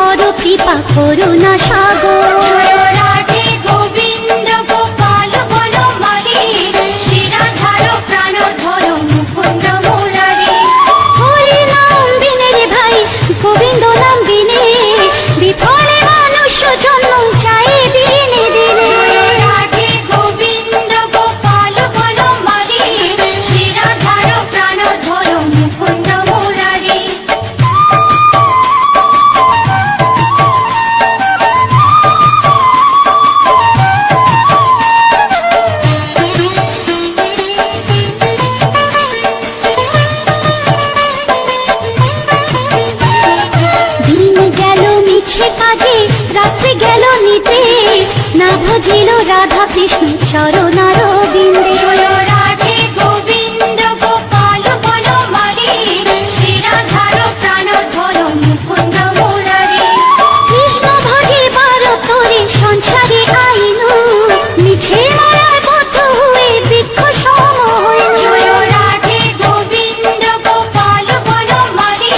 করো কৃপা করুণা সাগর। রাধে গোবিন্দ গোপাল বনমালী, শ্রীরাধার প্রাণধর মুকুন্দ মুরারি। হরি নাম বিনে রে ভাই, গোবিন্দ নাম বিনে, বিফলে মানুষ জন্ম চাই দিনে দিনে। রাধে গোবিন্দ গোপাল বনমালী, শ্রীরাধার প্রাণধর মুকুন্দ মুরারি। দিন গেল মিছে কাজে, রাত্রি গেল নিতে, না ভজিল রাধা কৃষ্ণ চরণার বিন্দে। রাধে গোবিন্দ গোপাল বনমালী, শ্রীরাধার প্রাণধর মুকুন্দ মুরারি। কৃষ্ণ ভজিবার তোরে সংসারে আইনু, মিছে মায়ায় বদ্ধ হয়ে বৃক্ষ সম হইনু। রাধে গোবিন্দ গোপাল বনমালী,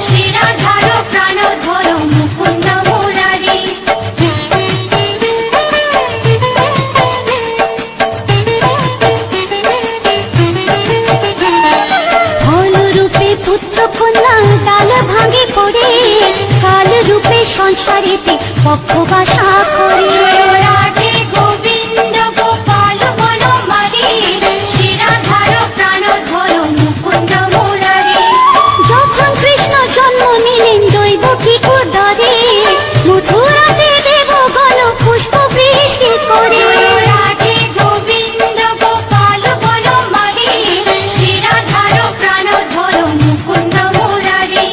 শ্রীরাধার প্রাণধর মুকুন্দ মুরারি। ফল রূপে পুত্র কন্যা ডাল ভাঙে পড়ে, কাল রূপে সংসারেতে পক্ষ বাসা করে। রাধে গোবিন্দ গোপাল বনমালী, শ্রীরাধার প্রাণধর মুকুন্দ মুরারি। যখন কৃষ্ণ জন্ম নিলেন দৈবকী উদরে, মথুরাতে দেবগণ পুষ্প বৃষ্টি করে। রাধে গোবিন্দ গোপাল বনমালী, শ্রীরাধার প্রাণধর মুকুন্দ মুরারি।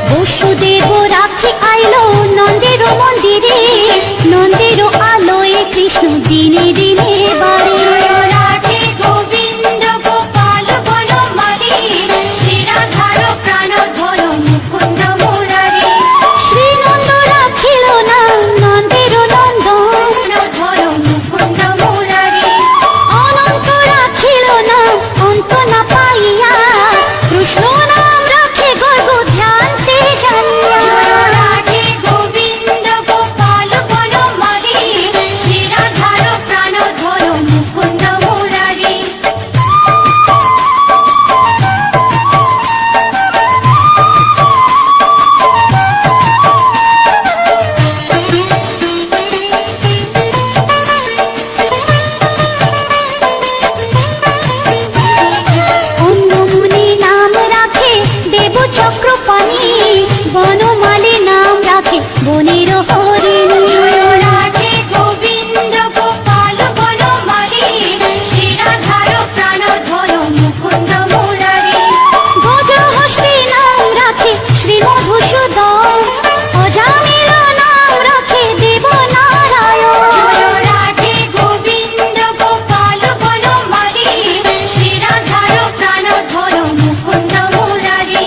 বসুদেব রাখি আইলো নন্দের মন্দিরে, নন্দের আলোয় কৃষ্ণ দিনে দিনে বাড়ে। রাধে গোবিন্দ গোপাল বনমালী, শ্রীরাধার প্রাণধর মুকুন্দ মুরারি। শ্রীনন্দ রাখিল না নন্দের নন্দন, প্রাণধর মুকুন্দ মুরারি। অনন্ত রাখিল না অন্ত না পাইয়া, কৃষ্ণ নাম রাখে গর্ব ধ্যানতে জানিয়া। রাধে গোবিন্দ গোপাল বনমালী, শ্রীরাধার প্রাণধর মুকুন্দ মুরারি। অন্য মুনি নাম রাখে দেব চক্রপাণি, বনমালী নাম রাখে বনের হরিণী। রাধে গোবিন্দ গোপাল বনমালী, শ্রীরাধার প্রাণধর মুকুন্দ মুরারি। গজহস্তি নাম রাখে শ্রী মধুসূদন, অজামিল নাম রাখে দেব নারায়ণ। রাধে গোবিন্দ গোপাল বনমালী, শ্রীরাধার প্রাণধর মুকুন্দ মুরারি।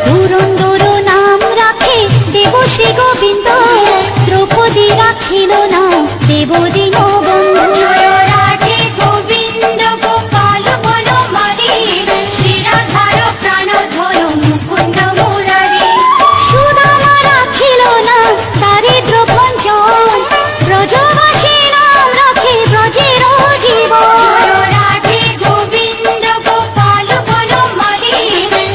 পুরন্দর নাম রাখে দেব শ্রী গোবিন্দ, দ্রৌপদী রাখিল নাম দেব দীনবন্ধু। রাধে গোবিন্দ গোপাল বনমালী, শ্রীরাধার প্রাণধর মুকুন্দ মুরারি। সুদামা রাখিল নাম দারিদ্র ভঞ্জন, ব্রজবাসী নাম রাখে ব্রজের জীবন। রাধে গোবিন্দ গোপাল বনমালী,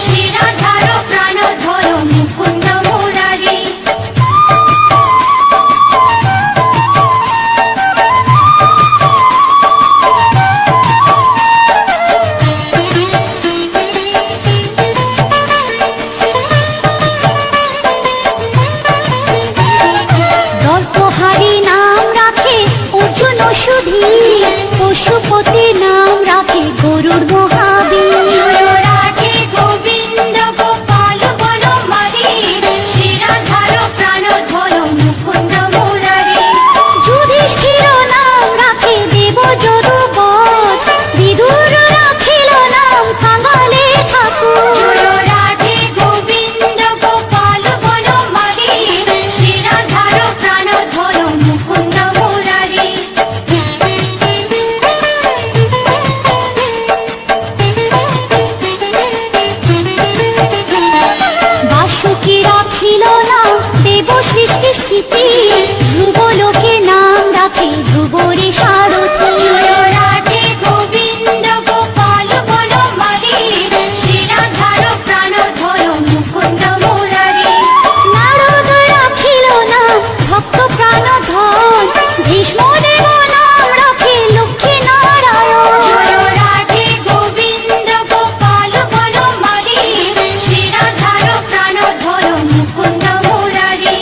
শ্রীরাধার প্রাণধর মুকুন্দ মুরারি। দেব সৃষ্টি স্থিতি ধ্রুব লোকে নাম রাখে ধ্রুবরে সারথি রাধে গোবিন্দ গোপাল বনমালী শিরাধার প্রাণধর মুকুন্দ মুরারি নারদ রাখিল নাম ভক্ত প্রাণধন ভীষ্ম দেব নাম রাখে লক্ষ্মী নারায়ণ রাধে গোবিন্দ গোপাল বনমালী শিরাধার প্রাণধর মুকুন্দ মুরারি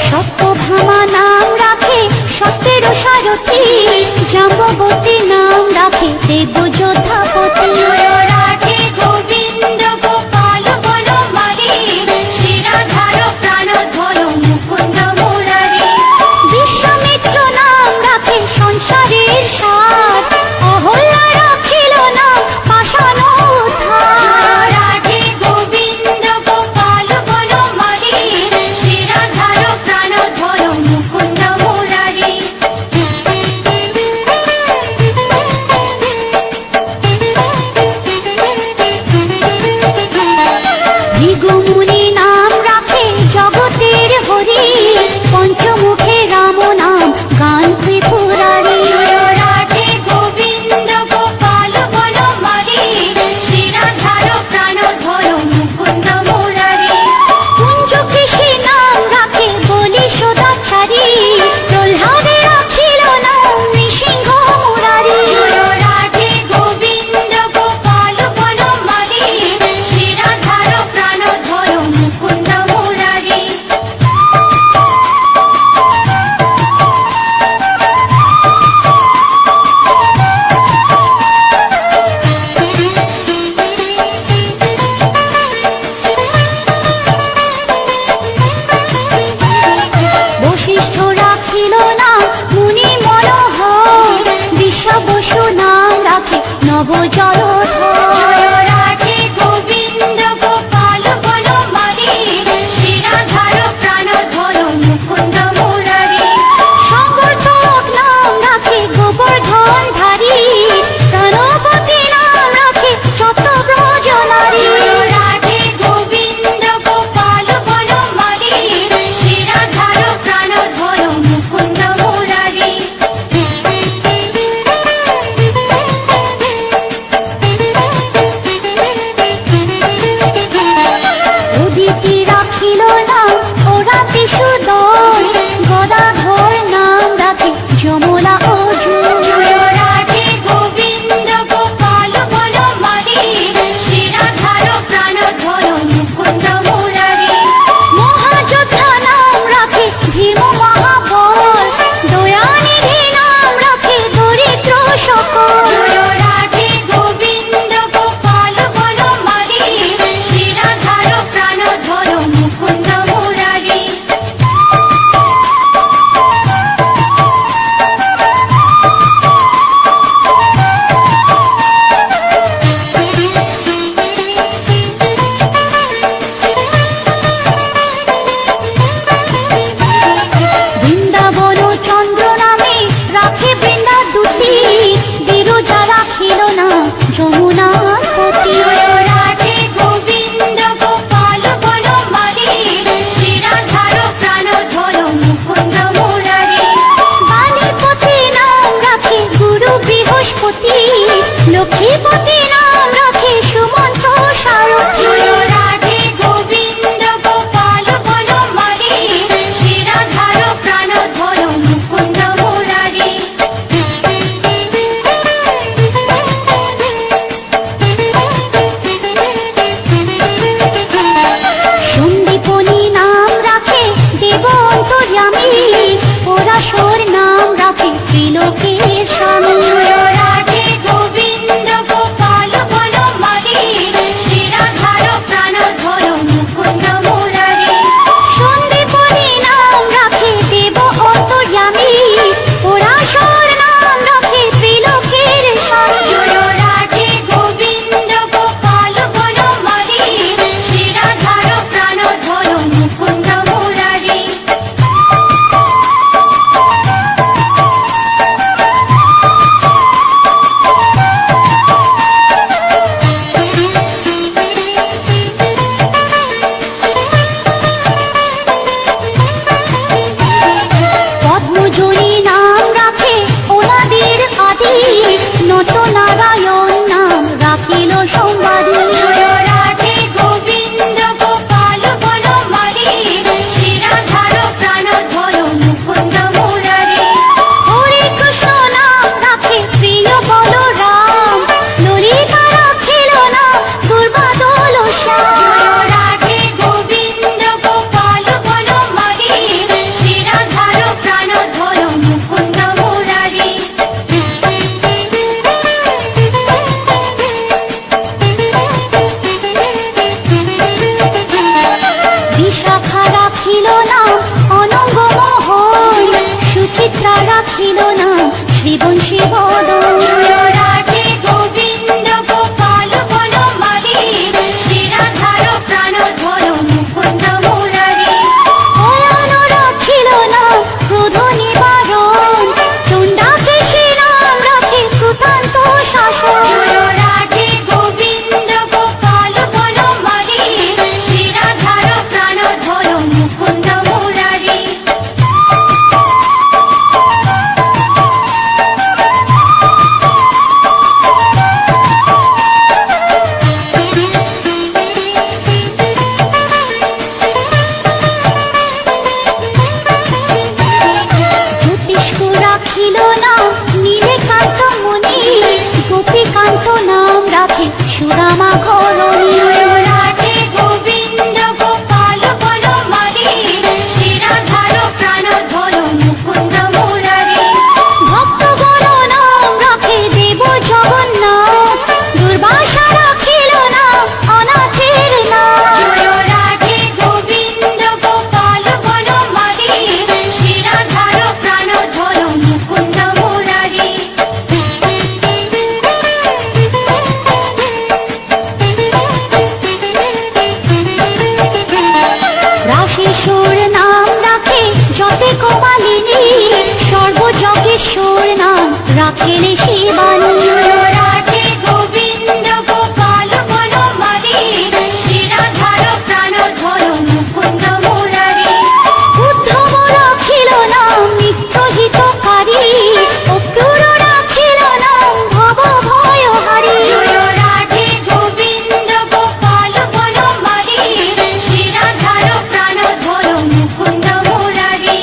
সত্যভামা নাম রাখে সত্যের সারথি জাম্ববতী নাম রাখে দেব যোদ্ধাপতি রাধে গোবিন্দ গোপাল বনমালী শিরাধার প্রাণধর মুকুন্দ মুরারি বিশ্বামিত্র নাম রাখে সংসারের সার অহল্যা রাখিল নাম পাষাণ উদ্ধার রাধে গোবিন্দ গোপাল বনমালী শিরাধার প্রাণধর মুকুন্দ মুরারি ভৃগুমুনি নাম রাখে জগতের হরি পঞ্চমুখে রাম নাম গান ত্রিপুরারি রাধে গোবিন্দ গোপাল বনমালী শিরাধার প্রাণধর মুকুন্দ মুরারি কুঞ্জ কৃষি নাম রাখে বলি সদাচারী প্রহ্লাদে রাখিল নাম নৃসিংহ মুরারি রাধে গোবিন্দ গোপাল বনমালী শিরাধার প্রাণধর মুকুন্দ মুরারি বশিষ্ঠ রাখিল নাম মুনি মনোহর বিশ্ব বসু নাম রাখে নব জলধর রাধে গোবিন্দ গোপাল বনমালী শিরাধার প্রাণধর মুকুন্দ মুরারি সংবর্ধক নাম রাখে গোবর্ধন ধারী প্রাণবতী নাম রাখে চত ব্রজনারী রাধে গোবিন্দ গোপাল বনমালী শিরাধার প্রাণধর মুকুন্দ মুরারি সুশাখা রাখিল নাম অনঙ্গ মোহন, সুচিত্রা রাখিল নাম শ্রীবংশী বদন। রাধে গোবিন্দ গোপাল বনমালী, শ্রীরাধার প্রাণধর মুকুন্দ মুরারি। অয়ন রাখিল নাম ক্রোধ নিবারণ, চণ্ডাকেশী নাম রাখে কৃতান্ত শাসন। রাধে গোবিন্দ গোপাল বনমালী, শ্রীরাধার প্রাণধর মুকুন্দ মুরারি। জ্যোতিষ্ক রাখিল নাম নীলকান্ত মুনি, গোপীকান্ত নাম রাখে সুদামা ঘরণী। রাধে গোবিন্দ গোপাল বনমালী, শ্রীরাধার প্রাণধর মুকুন্দ মুরারি। ভক্তগণ নাম রাখে দেব জগন্নাথ, দুর্বাসা রাখিল নাম অনাথের নাম। রাধে গোবিন্দ গোপাল বনমালী, শ্রীরাধার প্রাণধর মুকুন্দ মুরারি। রাশেশ্বর নাম রাখে যতে কমালিনী, সর্বযজ্ঞেশ্বর নাম রাখেলে শিবানী। রাধে গোবিন্দ গোপাল বনমালী, শ্রীরাধার প্রাণধর মুকুন্দ মুরারি। উদ্ধব রাখিল নাম মিত্রহিতকারী, অক্রূর রাখিল নাম ভব ভয়হারী। রাধে গোবিন্দ গোপাল বনমালী, শ্রীরাধার প্রাণধর মুকুন্দ মুরারি।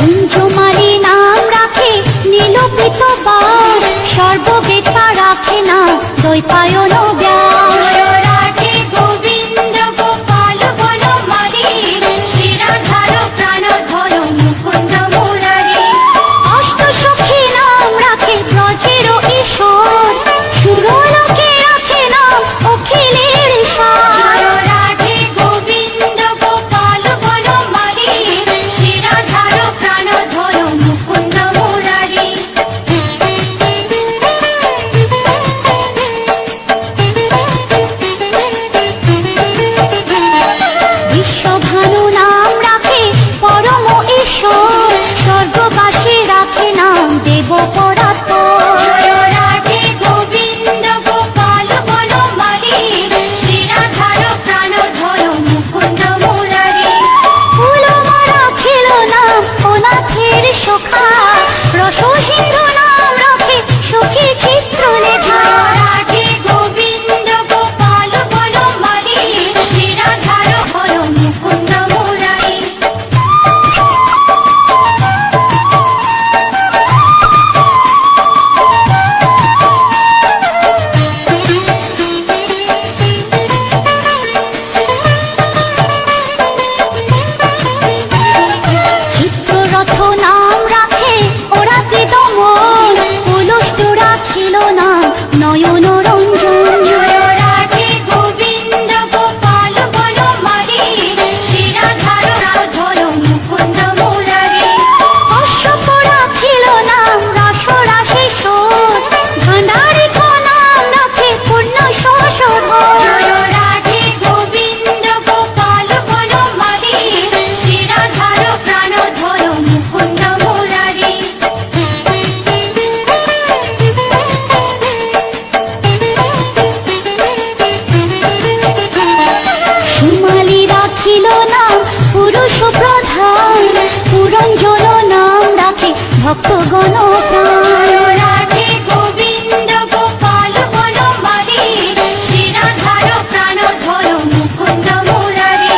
গুঞ্জমালী নাম রাখে নীলপিত বাস, সর্ববেতা রাখে নাম দ্বৈপায়ন ব্যাস। রাধে গোবিন্দ গোপাল বনমালী, শ্রীরাধার প্রাণধর মুকুন্দ মুরারি। অষ্টসখী নাম রাখে ব্রজের ঈশ্বর, সুরলোকে রাখে নাম অখিলের সার। রাধে গোবিন্দ গোপাল বনমালী, শ্রীরাধার প্রাণধর মুকুন্দ মুরারি। বিশ্বভানু নাম রাখে পরম ঈশ্বর, স্বর্গবাসী রাখে নাম দেব পরাৎপর। রাধে গোবিন্দ গোপাল বনমালী, শ্রীরাধার প্রাণধর মুকুন্দ মুরারি। ফুলমা রাখিল নাম অনাথের সখা, রস সিন্ধু নাম রাখে সখী চিত্রলেখা। রাধে গোবিন্দ গোপাল বনমালী, শ্রীরাধার হর মুকুন্দ মুরারি। চিত্ররথ নাম রাখে ওরাতে দমন, পুলষ্ট রাখিল নাম নয়ন রঞ্জন। রাধে গোবিন্দ গোপাল বনমালী, শ্রীরাধার প্রাণধর মুকুন্দ মুরারি। অশ্বপ রাখিল নাম রাস রাশেশ্বর, ভাণ্ডারিক নাম রাখে পূর্ণ শশধর। রাধে গোবিন্দ গোপাল বনমালী, শ্রীরাধার প্রাণধর মুকুন্দ মুরারি। সুমালি রাখিল নাম পুরুষ প্রধান, পুরঞ্জন নাম রাখে ভক্তগণ প্রাণ। রাধে গোবিন্দ গোপাল বনমালী, শ্রীরাধার প্রাণধর মুকুন্দ মুরারি।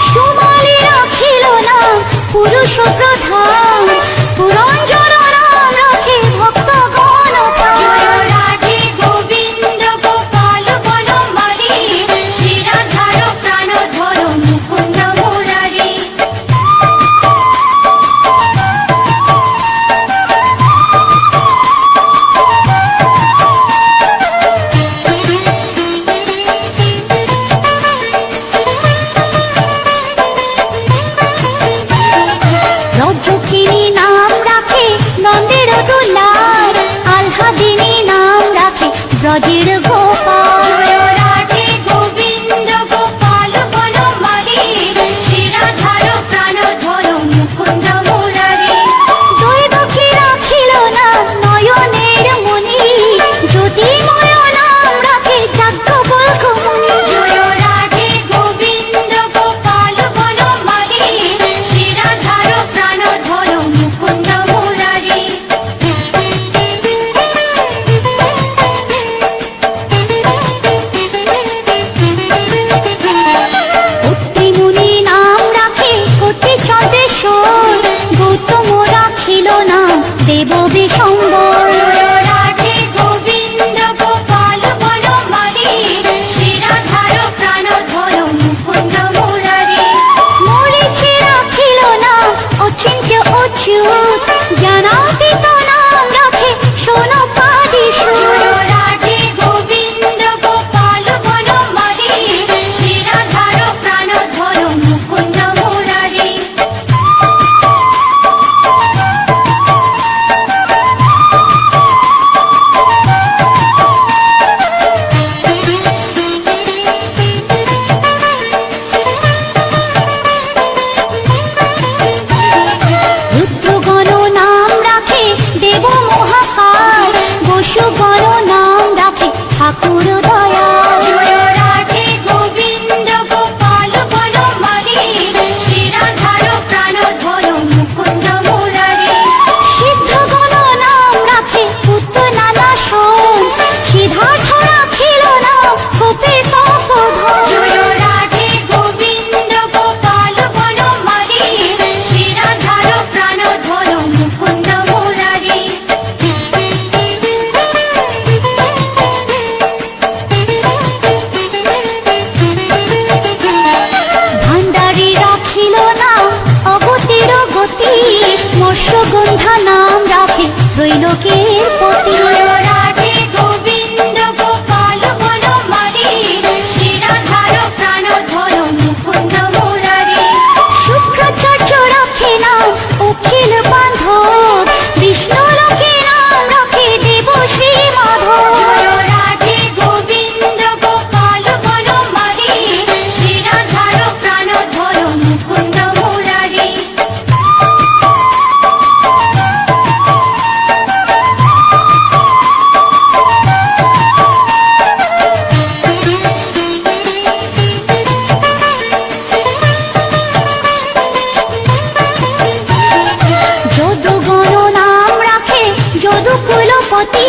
সুমালি রাখিল নাম পুরুষ প্রধান, পুরঞ্জন নাম রাখে ভক্তগণ প্রাণ। রাধে গোবিন্দ গোপাল বনমালী, শ্রীরাধার প্রাণধর দেব বিশম্বর। জয় রাধে গোবিন্দ গোপাল বনমালী, শিরাধার প্রাণধর মুকুন্দ মুরারি। মরিচে রাখিল না অচিন্ত্য অচ্যুত, জ্ঞানাতীত নাম রাখে সোনকাদি সুর। জয় রাধে গোবিন্দ গোপাল বনমালী, শিরাধার প্রাণধর মুকুন্দ মুরারি। রুদ্রগণ নাম রাখে দেব মহাকাল, বসুগণ নাম রাখে ঠাকুর দয়াল। জয় রাধে গোবিন্দ গোপাল বনমালী, শিরাধার প্রাণধর মুকুন্দ মুরারি। সিদ্ধগণ নাম রাখে পুত্র নানা শোন, সিদ্ধার্থ রাখিল নাম গোপে তপোধন। জয় রাধে গোবিন্দ গোপাল বনমালী, শিরাধার প্রাণধর মুকুন্দ মুরারি। ভান্ডারী রাখিল নাম অগতির গতি, মৎস্যগন্ধা নাম রাখে ত্রৈলোকের পতি। জয় রাধে গোবিন্দ গোপাল বনমালী, শিরাধার প্রাণধর মুকুন্দ মুরারি। শুক্রাচার্য রাখে নাম অখিল বান্ধব, বিষ্ণু লোকে নাম রাখে দেব শ্রী মাধব। জয় রাধে গোবিন্দ গোপাল বনমালী, শিরাধার প্রাণধর মুকুন্দ মুরারি। যদুগণ নাম রাখে যদুকুলপতি,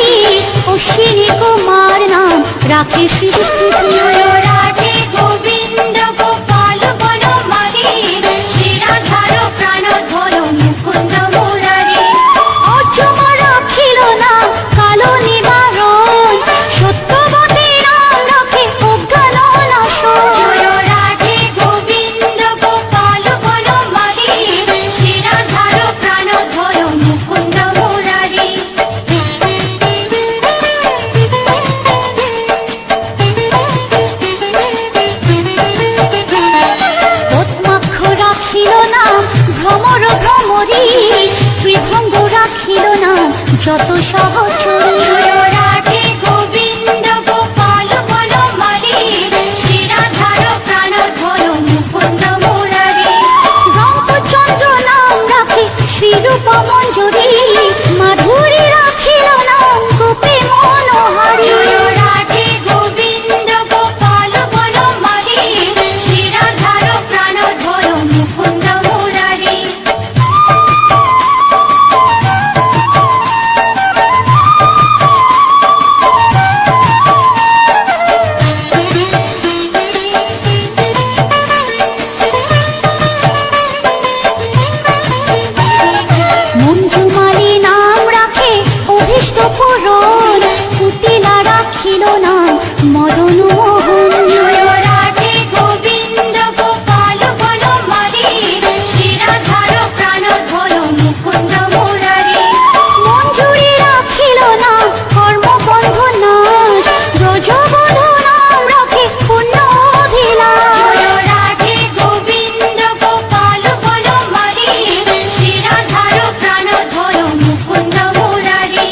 অশ্বিনী কুমার নাম রাখে সৃষ্টিপতি। জয় রাধে গোবিন্দ গোপাল বনমালী, শিরাধার প্রাণধর মুকুন্দ মুরারি। অর্জুন রাখিল নাম কালো নিবারণ, সত্যবতী নাম রাখে অজ্ঞান নাশন। জয় রাধে গোবিন্দ গোপাল বনমালী, শিরাধার প্রাণধর মুকুন্দ মুরারি। পদ্মাক্ষ রাখিল নাম ভ্রমর ভ্রমরী, ত্রিভঙ্গ রাখিল নাম যত সহচরী। জয় রাধে গোবিন্দ গোপাল বনমালী, শিরাধার প্রাণধর মুকুন্দ মুরারি। রঙ্গচন্দ্র নাম রাখে শ্রীরূপ মঞ্জুরি, মাধুরী রাখিল নাম গোপী মনোহারী। জয় রাধে গোবিন্দ গোপাল বনমালী, শিরাধার প্রাণধর মুকুন্দ মুরারি। মঞ্জুমালী নাম রাখে অভীষ্ট পূরণ, পুতিলা রাখিল নাম মদন মোহন। জয় রাধে গোবিন্দ গোপাল বনমালী, শিরাধার প্রাণধর মুকুন্দ মুরারি। মঞ্জুরি রাখিল নাম কর্মবন্ধ নাশ, ব্রজবধূ নাম রাখে পুণ্য অভিলাষ। জয় রাধে গোবিন্দ গোপাল বনমালী, শিরাধার প্রাণধর মুকুন্দ মুরারি।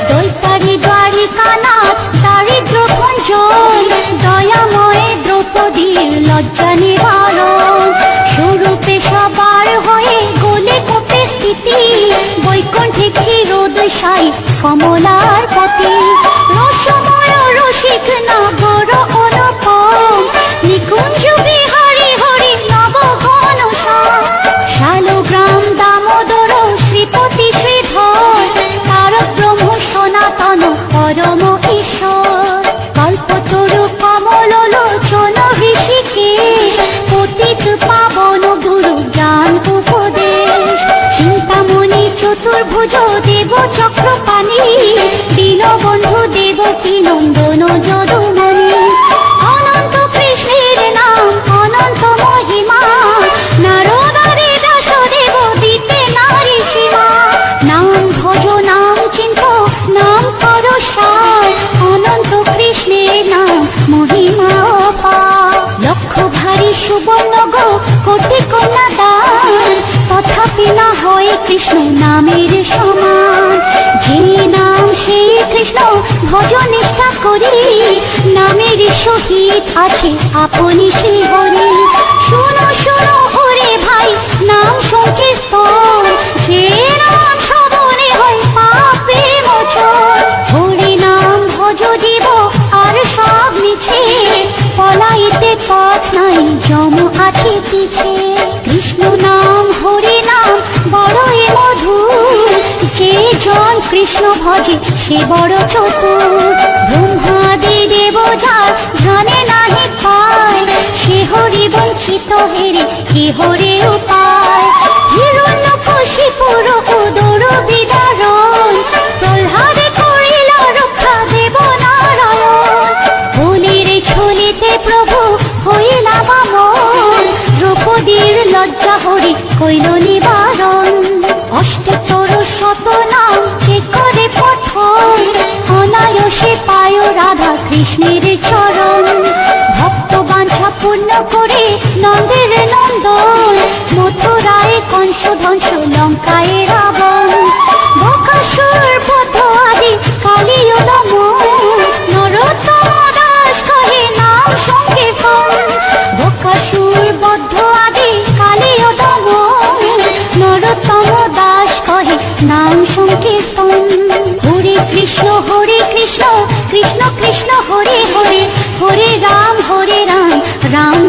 দৈতারি দ্বারিকানাথ দারিদ্র ভঞ্জন, দয়াময় দ্রৌপদীর লজ্জা নিবারণ। স্বরূপে সবার হয়ে গোলে কোপে স্থিতি, বৈকুণ্ঠে ক্ষীরোদশাই কমলার পতি। রসময় রসিক নগর অনুপম, নিকুঞ্জ বিহারী হরি নব ঘন শ্যাম। শালগ্রাম দামোদর শ্রীপতি শ্রীধর, তারক ব্রহ্ম সনাতন পরম ঈশ্বর। কল্পতরু কমল লোচন দেবকী নন্দন যদুমণি। অনন্ত কৃষ্ণের নাম অনন্ত মহিমা, নারদারে ব্যাসদেব দিতে নারী সীমা। নাম ভজ নাম চিন্ত নাম কর সার, অনন্ত কৃষ্ণের নাম মহিমা অপার। লক্ষ ভারী সুবর্ণ গো কোটি কন্যা দান, তথাপি না হয় কৃষ্ণ নামের সমান। যে নাম সেই কৃষ্ণ ভজ নিষ্ঠা করি, নামের সহিত আছে আপনি শ্রী হরি। শুনো শুনো ওরে ভাই নাম সংকীর্তন, যে নাম শ্রবণে হয় পাপে মোচন। হরি নাম ভজ জীব আর সব মিছে, পলাইতে পথ নাই যম আছে পিছে। কৃষ্ণ নাম হরি নাম বড়ই মধুর, যে জন কৃষ্ণ ভজে সে বড় চতুর। ব্রহ্মাদি দেব যার ধ্যানে নাহি পায়, সে হরি বঞ্চিত হেরে কে হরে উপায়। হিরণ্যকশিপুর উদর বিদারণ, প্রহ্লাদে করিল রক্ষা দেব নারায়ণ। হোলির ছলিতে প্রভু হইলা বামন, দ্রৌপদীর লজ্জা হরি কইল নিবারণ। অষ্টোত্তর শত নাম যে করে পঠন, অনায়াসে পায় রাধা কৃষ্ণের চরণ। ভক্ত বাঞ্ছা পূর্ণ করে নন্দের নন্দন, মথুরায় কংস ধ্বংস লঙ্কায় রাবণ। বকাসুর বধ আদি কালীয় দমন, নরোত্তম দাস কহে নাম সংকীর্তন। বকাসুর বধ আদি কালীয় দমন, নরোত্তম দাস কহে নাম সংকীর্তন। হরে কৃষ্ণ কৃষ্ণ কৃষ্ণ হরে হরে, হরে রাম রাম